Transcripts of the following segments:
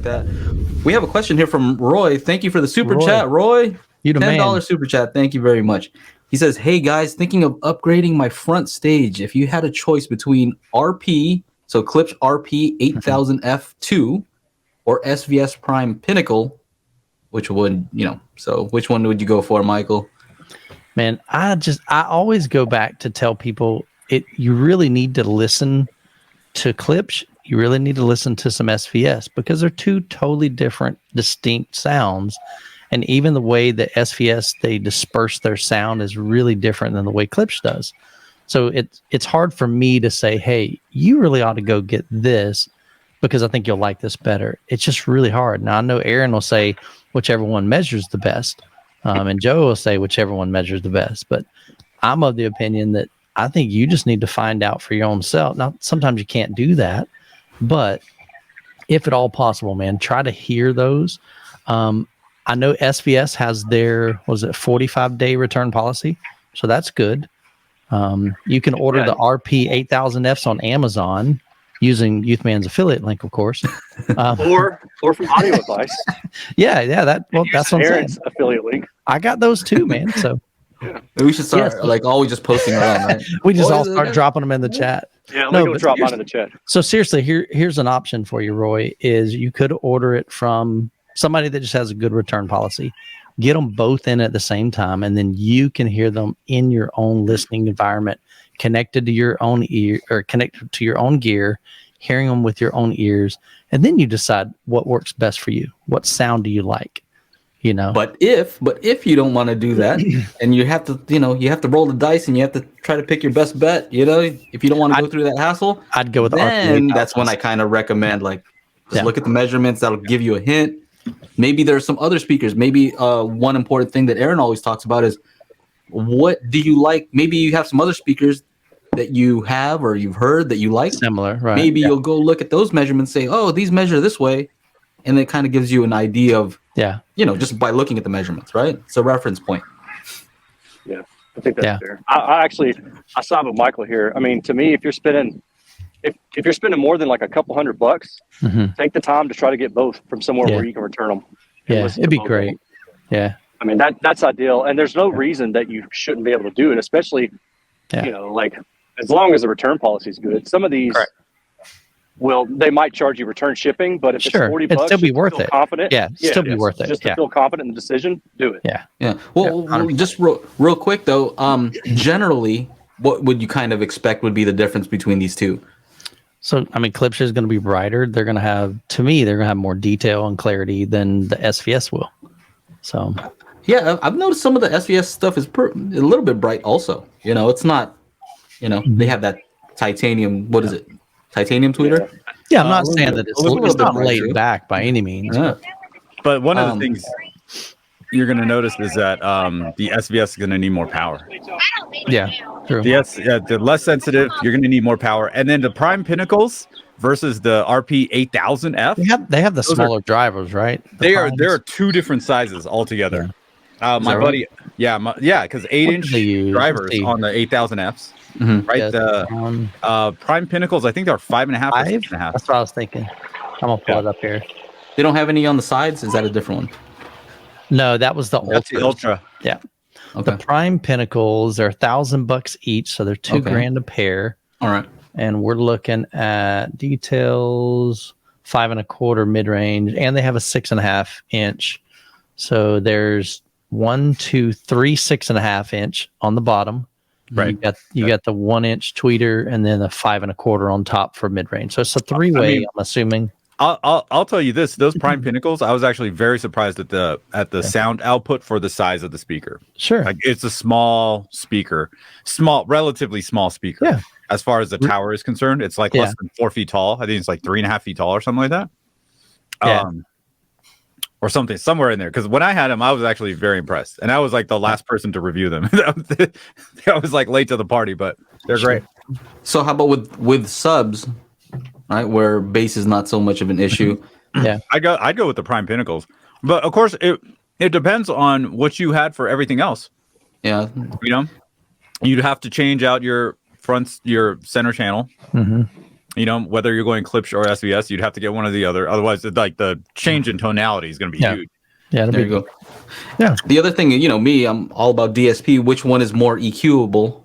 like that. We have a question here from Roy. Thank you for the super chat, Roy. You the $10 man. super chat. Thank you very much. He says, "Hey guys, thinking of upgrading my front stage. If you had a choice between RP, so Klipsch RP 8000F2 or SVS Prime Pinnacle, which would which one would you go for, Michael?" Man, I always go back to tell people you really need to listen to Klipsch. You really need to listen to some SVS because they're two totally different, distinct sounds. And even the way that SVS, they disperse their sound is really different than the way Klipsch does. So it's hard for me to say, hey, you really ought to go get this because I think you'll like this better. It's just really hard. Now, I know Aaron will say whichever one measures the best. And Joe will say whichever one measures the best. But I'm of the opinion that I think you just need to find out for your own self. Now, sometimes you can't do that. But if at all possible, man, try to hear those. I know SVS has their, 45-day return policy. So that's good. You can order the RP 8000Fs on Amazon using Youthman's affiliate link, of course. Or from Audio Advice. Yeah, that's what Aaron's affiliate link. I got those too, man. So we should start always just posting around, right? We just all start dropping them in the chat. Yeah, we'll drop mine in the chat. So seriously, here's an option for you, Roy, is you could order it from somebody that just has a good return policy. Get them both in at the same time, and then you can hear them in your own listening environment, connected to your own ear or connected to your own gear, hearing them with your own ears, and then you decide what works best for you. What sound do you like? But if you don't want to do that, and you have to roll the dice and you have to try to pick your best bet, if you don't want to go through that hassle, I'd go with then that's when I kind of recommend look at the measurements. That'll give you a hint. Maybe there's some other speakers. Maybe one important thing that Aaron always talks about is what do you like? Maybe you have some other speakers that you have or you've heard that you like. Similar, right? Maybe you'll go look at those measurements, say, oh, these measure this way. And it kind of gives you an idea of, just by looking at the measurements, right? It's a reference point. Yeah, I think that's fair. I saw with Michael here. I mean, to me, if you're spending more than like a couple $100, take the time to try to get both from somewhere where you can return them. Yeah, it'd be great. Yeah. I mean, that's ideal. And there's no reason that you shouldn't be able to do it, especially, as long as the return policy is good. Some of these, they might charge you return shipping, but if it's $40, it'd still be worth it. Confident, still be worth it. Just to feel confident in the decision, do it. Yeah. Well, just real quick though, generally, what would you kind of expect would be the difference between these two? So, I mean, Klipsch is going to be brighter. They're going to have more detail and clarity than the SVS will. So, yeah, I've noticed some of the SVS stuff is a little bit bright also. It's not, they have that titanium, what is it? Titanium tweeter? Yeah, I'm not saying that it's not laid back by any means. Yeah. But one of the things you're going to notice is that the SVS is going to need more power. Yeah, true. The less sensitive, you're going to need more power. And then the Prime Pinnacles versus the RP 8000F. They have the smaller drivers, right? There are two different sizes altogether. My buddy, because 8-inch drivers on the 8000Fs. Mm-hmm. Right, the Prime Pinnacles, I think they're 5.5 or 6.5. That's what I was thinking. I'm gonna pull it up here. They don't have any on the sides. Is that a different one? No, that was the Ultra. Yeah. Okay. The Prime Pinnacles are $1,000 each, so they're $2,000 a pair. All right. And we're looking at details 5.25 mid range, and they have a 6.5 inch. So there's 1, 2, 3 6.5 inch on the bottom. Right. You got the 1 inch tweeter and then a 5.25 on top for mid range. So it's a 3-way. I'm assuming. I'll tell you this: those Prime Pinnacles, I was actually very surprised at the sound output for the size of the speaker. Sure, like it's a small speaker, relatively small speaker. Yeah. As far as the tower is concerned, it's like less than 4 feet tall. I think it's like 3.5 feet tall or something like that. Yeah. Or something somewhere in there, because when I had them, I was actually very impressed, and I was like the last person to review them. I was like late to the party, but they're great. So how about with subs, right, where bass is not so much of an issue? Yeah, I'd go with the Prime Pinnacles, but of course it depends on what you had for everything else. Yeah, you'd have to change out your center channel. Mm-hmm. You know, whether you're going Klipsch or SVS, you'd have to get one or the other. Otherwise, like the change in tonality is going to be huge. Yeah, there you go. Yeah. The other thing, me, I'm all about DSP. Which one is more EQable?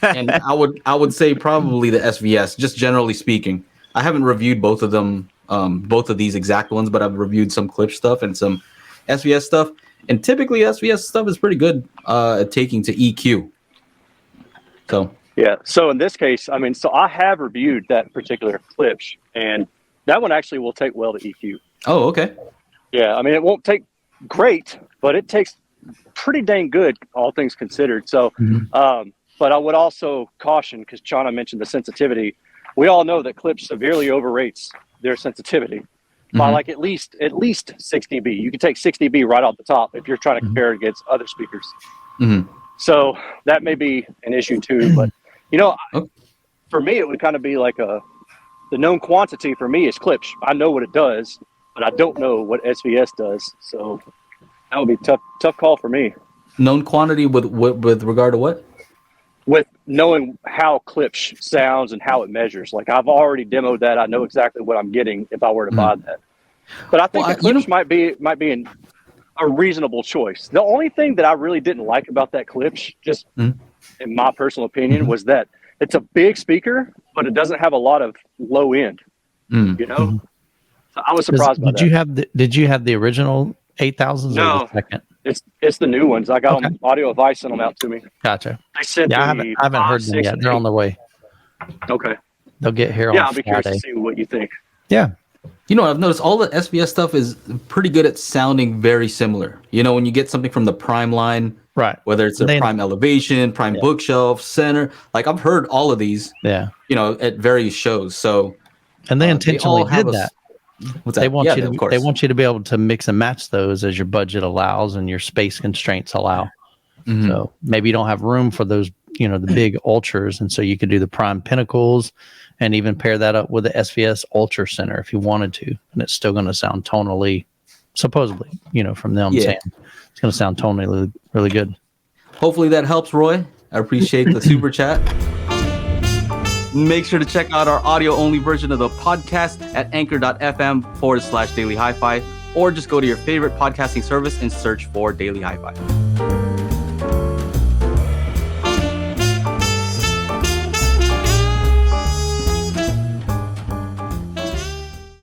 And I would say probably the SVS, just generally speaking. I haven't reviewed both of them, both of these exact ones, but I've reviewed some Klipsch stuff and some SVS stuff. And typically SVS stuff is pretty good at taking to EQ. So yeah. So in this case, I mean, so I have reviewed that particular Klipsch, and that one actually will take well to EQ. Oh, okay. Yeah. I mean, it won't take great, but it takes pretty dang good, all things considered. So, but I would also caution, because Chana mentioned the sensitivity. We all know that Klipsch severely overrates their sensitivity by like at least 6 dB. You can take 6 dB right off the top if you're trying to compare it against other speakers. So that may be an issue too. But for me, it would kind of be like the known quantity for me is Klipsch. I know what it does, but I don't know what SVS does. So that would be tough call for me. Known quantity with regard to what? With knowing how Klipsch sounds and how it measures. Like I've already demoed that. I know exactly what I'm getting if I were to buy that. But I think Klipsch might be a reasonable choice. The only thing that I really didn't like about that Klipsch, just in my personal opinion, was that it's a big speaker, but it doesn't have a lot of low end. You know? So I was surprised by that. Did you have the original 8000s no, or the second? It's the new ones. I got them. Audio Advice sent them out to me. Gotcha. They sent I haven't heard them yet. They're on their way. Okay. They'll get here on I'll be Friday. curious to see what you think. Yeah. I've noticed all the SVS stuff is pretty good at sounding very similar. When you get something from the Prime line, right? Whether it's a Prime Elevation, Prime Bookshelf, Center, like I've heard all of these. Yeah. At various shows. So, and they intentionally did that. What's that? They want you to be able to mix and match those as your budget allows and your space constraints allow. So maybe you don't have room for those, the big ultras, and so you could do the Prime Pinnacles and even pair that up with the SVS Ultra Center if you wanted to, and it's still going to sound tonally, supposedly, from them saying it's going to sound tonally really good. Hopefully that helps, Roy. I appreciate the super chat. Make sure to check out our audio-only version of the podcast at anchor.fm/Daily HiFi, or just go to your favorite podcasting service and search for Daily HiFi.